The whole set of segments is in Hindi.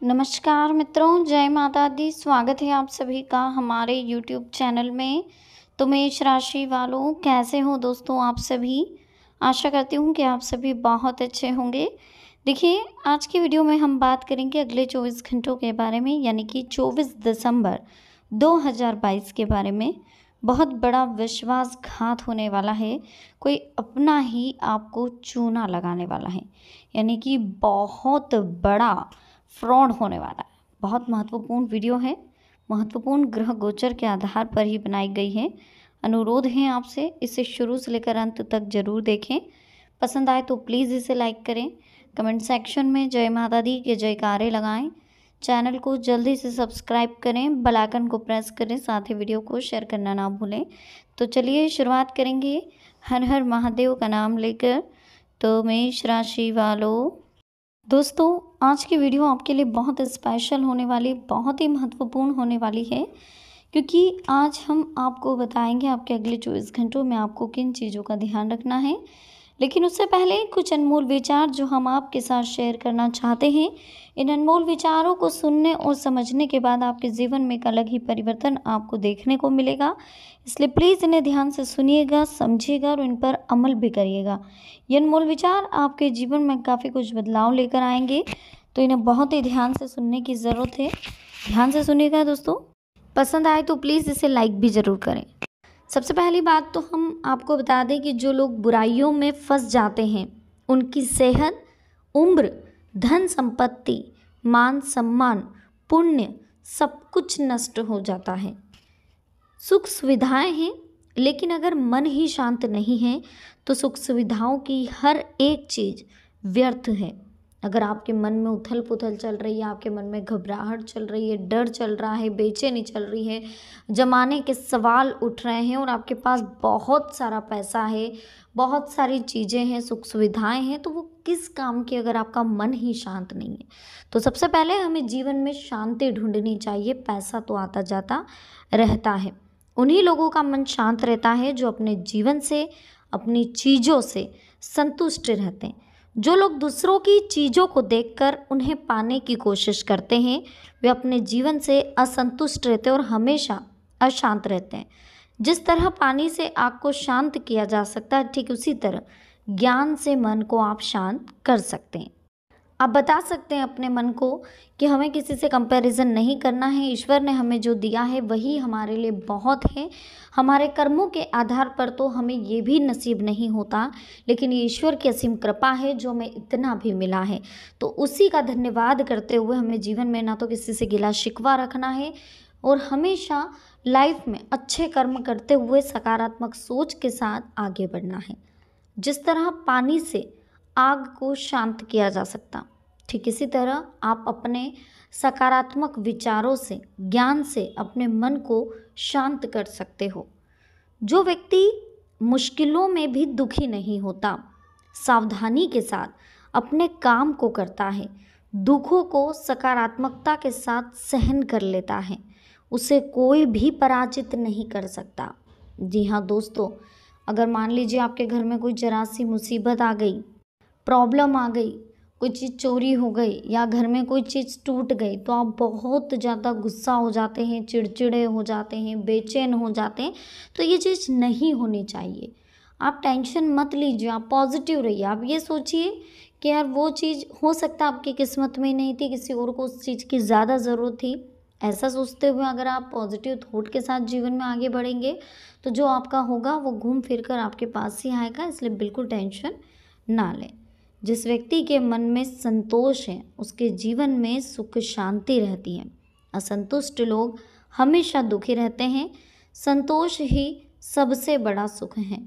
नमस्कार मित्रों, जय माता दी। स्वागत है आप सभी का हमारे यूट्यूब चैनल में। तो मेष राशि वालों, कैसे हो दोस्तों आप सभी। आशा करती हूँ कि आप सभी बहुत अच्छे होंगे। देखिए, आज की वीडियो में हम बात करेंगे अगले 24 घंटों के बारे में, यानी कि 24 दिसंबर 2022 के बारे में। बहुत बड़ा विश्वासघात होने वाला है। कोई अपना ही आपको चूना लगाने वाला है, यानी कि बहुत बड़ा फ्रॉड होने वाला है। बहुत महत्वपूर्ण वीडियो है, महत्वपूर्ण ग्रह गोचर के आधार पर ही बनाई गई है। अनुरोध है आपसे, इसे शुरू से लेकर अंत तक जरूर देखें। पसंद आए तो प्लीज़ इसे लाइक करें। कमेंट सेक्शन में जय माता दी के जयकारे लगाएं। चैनल को जल्दी से सब्सक्राइब करें, बेल आइकन को प्रेस करें, साथ ही वीडियो को शेयर करना ना भूलें। तो चलिए शुरुआत करेंगे हर हर महादेव का नाम लेकर। तो मेष राशि वालों, दोस्तों आज की वीडियो आपके लिए बहुत स्पेशल होने वाली, बहुत ही महत्वपूर्ण होने वाली है, क्योंकि आज हम आपको बताएंगे आपके अगले 24 घंटों में आपको किन चीज़ों का ध्यान रखना है। लेकिन उससे पहले कुछ अनमोल विचार जो हम आपके साथ शेयर करना चाहते हैं। इन अनमोल विचारों को सुनने और समझने के बाद आपके जीवन में एक अलग ही परिवर्तन आपको देखने को मिलेगा। इसलिए प्लीज़ इन्हें ध्यान से सुनिएगा, समझिएगा और इन पर अमल भी करिएगा। ये अनमोल विचार आपके जीवन में काफ़ी कुछ बदलाव लेकर आएंगे, तो इन्हें बहुत ही ध्यान से सुनने की ज़रूरत है। ध्यान से सुनिएगा दोस्तों। पसंद आए तो प्लीज़ इसे लाइक भी ज़रूर करें। सबसे पहली बात तो हम आपको बता दें कि जो लोग बुराइयों में फंस जाते हैं, उनकी सेहत, उम्र, धन संपत्ति, मान सम्मान, पुण्य सब कुछ नष्ट हो जाता है। सुख सुविधाएं हैं, लेकिन अगर मन ही शांत नहीं है तो सुख सुविधाओं की हर एक चीज़ व्यर्थ है। अगर आपके मन में उथल पुथल चल रही है, आपके मन में घबराहट चल रही है, डर चल रहा है, बेचैनी चल रही है, जमाने के सवाल उठ रहे हैं और आपके पास बहुत सारा पैसा है, बहुत सारी चीज़ें हैं, सुख सुविधाएं हैं, तो वो किस काम की अगर आपका मन ही शांत नहीं है। तो सबसे पहले हमें जीवन में शांति ढूंढनी चाहिए। पैसा तो आता जाता रहता है, उन्हीं लोगों का मन शांत रहता है जो अपने जीवन से, अपनी चीज़ों से संतुष्ट रहते हैं। जो लोग दूसरों की चीज़ों को देखकर उन्हें पाने की कोशिश करते हैं, वे अपने जीवन से असंतुष्ट रहते हैं और हमेशा अशांत रहते हैं। जिस तरह पानी से आग को शांत किया जा सकता है, ठीक उसी तरह ज्ञान से मन को आप शांत कर सकते हैं। आप बता सकते हैं अपने मन को कि हमें किसी से कंपैरिजन नहीं करना है। ईश्वर ने हमें जो दिया है वही हमारे लिए बहुत है। हमारे कर्मों के आधार पर तो हमें ये भी नसीब नहीं होता, लेकिन ये ईश्वर की असीम कृपा है जो हमें इतना भी मिला है। तो उसी का धन्यवाद करते हुए हमें जीवन में ना तो किसी से गिला शिकवा रखना है और हमेशा लाइफ में अच्छे कर्म करते हुए सकारात्मक सोच के साथ आगे बढ़ना है। जिस तरह पानी से आग को शांत किया जा सकता, ठीक इसी तरह आप अपने सकारात्मक विचारों से, ज्ञान से अपने मन को शांत कर सकते हो। जो व्यक्ति मुश्किलों में भी दुखी नहीं होता, सावधानी के साथ अपने काम को करता है, दुखों को सकारात्मकता के साथ सहन कर लेता है, उसे कोई भी पराजित नहीं कर सकता। जी हाँ दोस्तों, अगर मान लीजिए आपके घर में कोई जरा सी मुसीबत आ गई, प्रॉब्लम आ गई, कोई चीज़ चोरी हो गई या घर में कोई चीज़ टूट गई, तो आप बहुत ज़्यादा गुस्सा हो जाते हैं, चिड़चिड़े हो जाते हैं, बेचैन हो जाते हैं। तो ये चीज़ नहीं होनी चाहिए। आप टेंशन मत लीजिए, आप पॉजिटिव रहिए। आप ये सोचिए कि यार वो चीज़ हो सकता है आपकी किस्मत में नहीं थी, किसी और को उस चीज़ की ज़्यादा ज़रूरत थी। ऐसा सोचते हुए अगर आप पॉजिटिव थॉट के साथ जीवन में आगे बढ़ेंगे तो जो आपका होगा वो घूम फिर कर आपके पास ही आएगा। इसलिए बिल्कुल टेंशन ना लें। जिस व्यक्ति के मन में संतोष है उसके जीवन में सुख शांति रहती है। असंतुष्ट लोग हमेशा दुखी रहते हैं। संतोष ही सबसे बड़ा सुख है।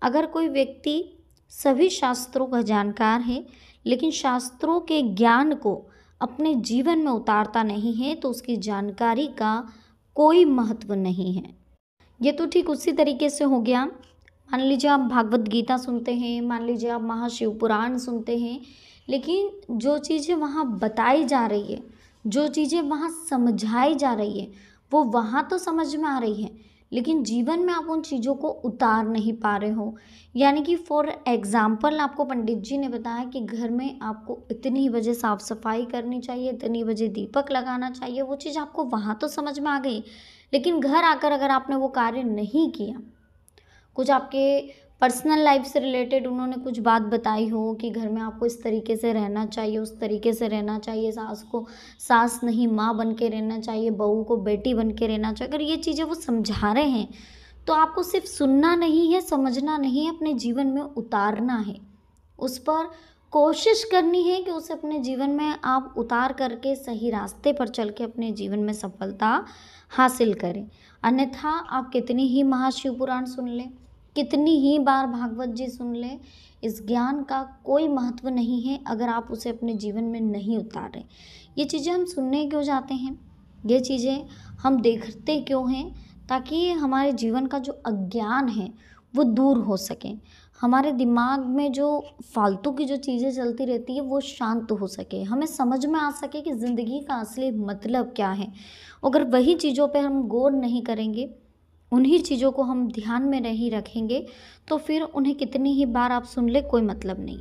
अगर कोई व्यक्ति सभी शास्त्रों का जानकार है लेकिन शास्त्रों के ज्ञान को अपने जीवन में उतारता नहीं है, तो उसकी जानकारी का कोई महत्व नहीं है। ये तो ठीक उसी तरीके से हो गया, मान लीजिए आप भागवत गीता सुनते हैं, मान लीजिए आप महाशिव पुराण सुनते हैं, लेकिन जो चीज़ें वहाँ बताई जा रही है, जो चीज़ें वहाँ समझाई जा रही है, वो वहाँ तो समझ में आ रही है, लेकिन जीवन में आप उन चीज़ों को उतार नहीं पा रहे हो। यानी कि फॉर एग्ज़ाम्पल आपको पंडित जी ने बताया कि घर में आपको इतनी बजे साफ़ सफाई करनी चाहिए, इतनी बजे दीपक लगाना चाहिए, वो चीज़ आपको वहाँ तो समझ में आ गई, लेकिन घर आकर अगर आपने वो कार्य नहीं किया, कुछ आपके पर्सनल लाइफ से रिलेटेड उन्होंने कुछ बात बताई हो कि घर में आपको इस तरीके से रहना चाहिए, उस तरीके से रहना चाहिए, सास को सास नहीं माँ बन के रहना चाहिए, बहू को बेटी बन के रहना चाहिए, अगर ये चीज़ें वो समझा रहे हैं तो आपको सिर्फ सुनना नहीं है, समझना नहीं है, अपने जीवन में उतारना है। उस पर कोशिश करनी है कि उसे अपने जीवन में आप उतार करके सही रास्ते पर चल के अपने जीवन में सफलता हासिल करें। अन्यथा आप कितनी ही महाशिव पुराण सुन लें, कितनी ही बार भागवत जी सुन लें, इस ज्ञान का कोई महत्व नहीं है अगर आप उसे अपने जीवन में नहीं उतारें। ये चीज़ें हम सुनने क्यों जाते हैं, ये चीज़ें हम देखते क्यों हैं, ताकि हमारे जीवन का जो अज्ञान है वो दूर हो सके, हमारे दिमाग में जो फालतू की जो चीज़ें चलती रहती है वो शांत हो सके, हमें समझ में आ सके कि ज़िंदगी का असली मतलब क्या है। अगर वही चीज़ों पे हम गौर नहीं करेंगे, उन्हीं चीज़ों को हम ध्यान में नहीं रखेंगे, तो फिर उन्हें कितनी ही बार आप सुन ले कोई मतलब नहीं।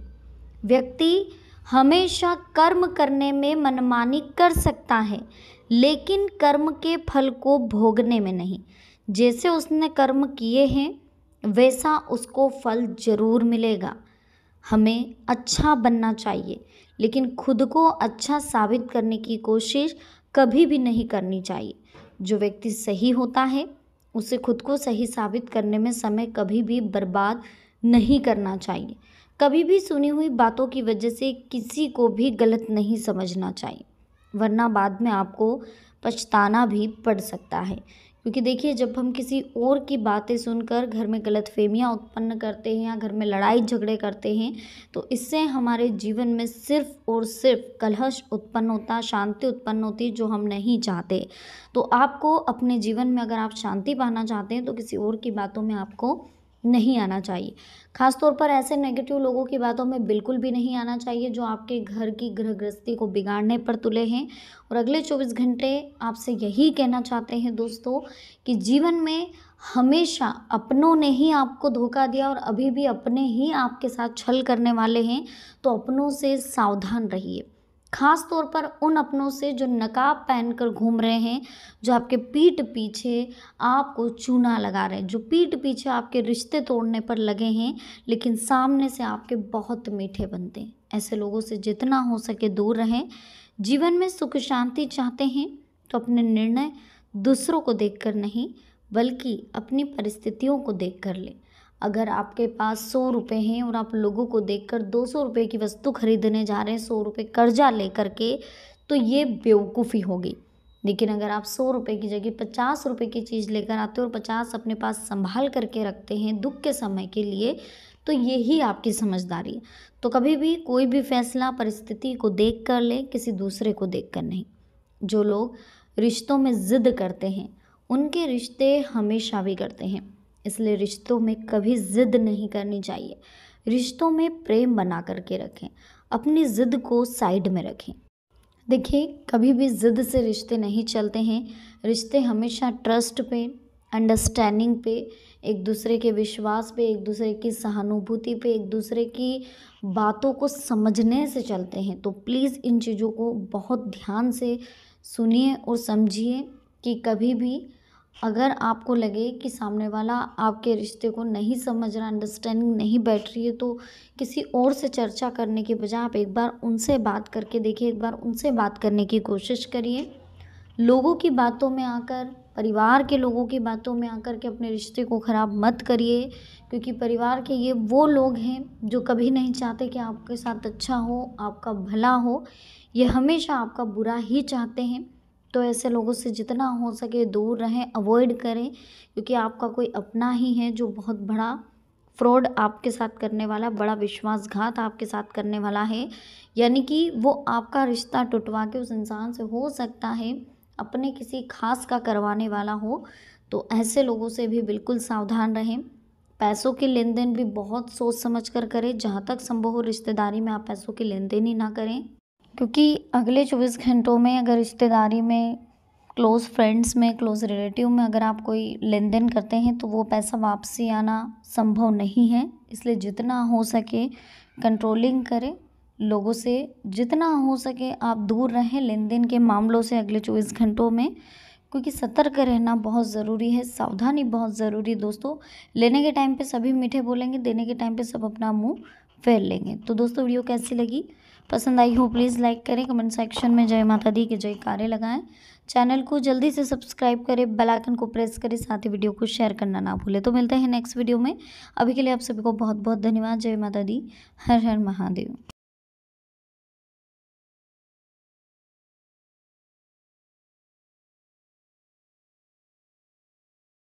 व्यक्ति हमेशा कर्म करने में मनमानी कर सकता है, लेकिन कर्म के फल को भोगने में नहीं। जैसे उसने कर्म किए हैं वैसा उसको फल जरूर मिलेगा। हमें अच्छा बनना चाहिए, लेकिन खुद को अच्छा साबित करने की कोशिश कभी भी नहीं करनी चाहिए। जो व्यक्ति सही होता है उसे खुद को सही साबित करने में समय कभी भी बर्बाद नहीं करना चाहिए। कभी भी सुनी हुई बातों की वजह से किसी को भी गलत नहीं समझना चाहिए, वरना बाद में आपको पछताना भी पड़ सकता है। क्योंकि देखिए, जब हम किसी और की बातें सुनकर घर में गलतफहमियां उत्पन्न करते हैं या घर में लड़ाई झगड़े करते हैं, तो इससे हमारे जीवन में सिर्फ और सिर्फ कलह उत्पन्न होता, शांति उत्पन्न होती, जो हम नहीं चाहते। तो आपको अपने जीवन में अगर आप शांति पाना चाहते हैं तो किसी और की बातों में आपको नहीं आना चाहिए। खास तौर पर ऐसे नेगेटिव लोगों की बातों में बिल्कुल भी नहीं आना चाहिए जो आपके घर की गृह गृहस्थी को बिगाड़ने पर तुले हैं। और अगले 24 घंटे आपसे यही कहना चाहते हैं दोस्तों कि जीवन में हमेशा अपनों ने ही आपको धोखा दिया और अभी भी अपने ही आपके साथ छल करने वाले हैं, तो अपनों से सावधान रहिए। खास तौर पर उन अपनों से जो नकाब पहनकर घूम रहे हैं, जो आपके पीठ पीछे आपको चूना लगा रहे हैं, जो पीठ पीछे आपके रिश्ते तोड़ने पर लगे हैं, लेकिन सामने से आपके बहुत मीठे बनते हैं। ऐसे लोगों से जितना हो सके दूर रहें। जीवन में सुख शांति चाहते हैं तो अपने निर्णय दूसरों को देखकर नहीं, बल्कि अपनी परिस्थितियों को देखकर ले। अगर आपके पास 100 रुपये हैं और आप लोगों को देखकर 200 रुपये की वस्तु खरीदने जा रहे हैं 100 रुपये कर्जा लेकर के, तो ये बेवकूफ़ी होगी। लेकिन अगर आप 100 रुपये की जगह 50 रुपये की चीज़ लेकर आते हो और 50 अपने पास संभाल करके रखते हैं दुख के समय के लिए, तो यही आपकी समझदारी है। तो कभी भी कोई भी फैसला परिस्थिति को देख कर ले, किसी दूसरे को देख कर नहीं। जो लोग रिश्तों में ज़िद करते हैं उनके रिश्ते हमेशा बिगड़ते हैं, इसलिए रिश्तों में कभी ज़िद नहीं करनी चाहिए। रिश्तों में प्रेम बना करके रखें, अपनी ज़िद को साइड में रखें। देखिए, कभी भी ज़िद से रिश्ते नहीं चलते हैं। रिश्ते हमेशा ट्रस्ट पे, अंडरस्टैंडिंग पे, एक दूसरे के विश्वास पे, एक दूसरे की सहानुभूति पे, एक दूसरे की बातों को समझने से चलते हैं। तो प्लीज़ इन चीज़ों को बहुत ध्यान से सुनिए और समझिए कि कभी भी अगर आपको लगे कि सामने वाला आपके रिश्ते को नहीं समझ रहा, अंडरस्टैंडिंग नहीं बैठ रही है, तो किसी और से चर्चा करने के बजाय आप एक बार उनसे बात करके देखिए, एक बार उनसे बात करने की कोशिश करिए। लोगों की बातों में आकर, परिवार के लोगों की बातों में आकर के अपने रिश्ते को ख़राब मत करिए, क्योंकि परिवार के ये वो लोग हैं जो कभी नहीं चाहते कि आपके साथ अच्छा हो, आपका भला हो। ये हमेशा आपका बुरा ही चाहते हैं। तो ऐसे लोगों से जितना हो सके दूर रहें, अवॉइड करें, क्योंकि आपका कोई अपना ही है जो बहुत बड़ा फ्रॉड आपके साथ करने वाला, बड़ा विश्वासघात आपके साथ करने वाला है। यानी कि वो आपका रिश्ता टुटवा के उस इंसान से हो सकता है अपने किसी खास का करवाने वाला हो। तो ऐसे लोगों से भी बिल्कुल सावधान रहें। पैसों के लेन देन भी बहुत सोच समझ कर करें। जहाँ तक संभव हो रिश्तेदारी में आप पैसों के लेन देन ही ना करें, क्योंकि अगले 24 घंटों में अगर रिश्तेदारी में क्लोज़ फ्रेंड्स में, क्लोज़ रिलेटिव में अगर आप कोई लेन देन करते हैं तो वो पैसा वापसी आना संभव नहीं है। इसलिए जितना हो सके कंट्रोलिंग करें, लोगों से जितना हो सके आप दूर रहें लेन देन के मामलों से अगले 24 घंटों में, क्योंकि सतर्क रहना बहुत ज़रूरी है, सावधानी बहुत ज़रूरी है दोस्तों। लेने के टाइम पे सभी मीठे बोलेंगे, देने के टाइम पे सब अपना मुंह फेर लेंगे। तो दोस्तों वीडियो कैसी लगी, पसंद आई हो प्लीज़ लाइक करें, कमेंट सेक्शन में जय माता दी के जयकारे लगाएं, चैनल को जल्दी से सब्सक्राइब करें, बेल आइकन को प्रेस करें, साथ ही वीडियो को शेयर करना ना भूलें। तो मिलते हैं नेक्स्ट वीडियो में, अभी के लिए आप सभी को बहुत बहुत धन्यवाद। जय माता दी, हर हर महादेव।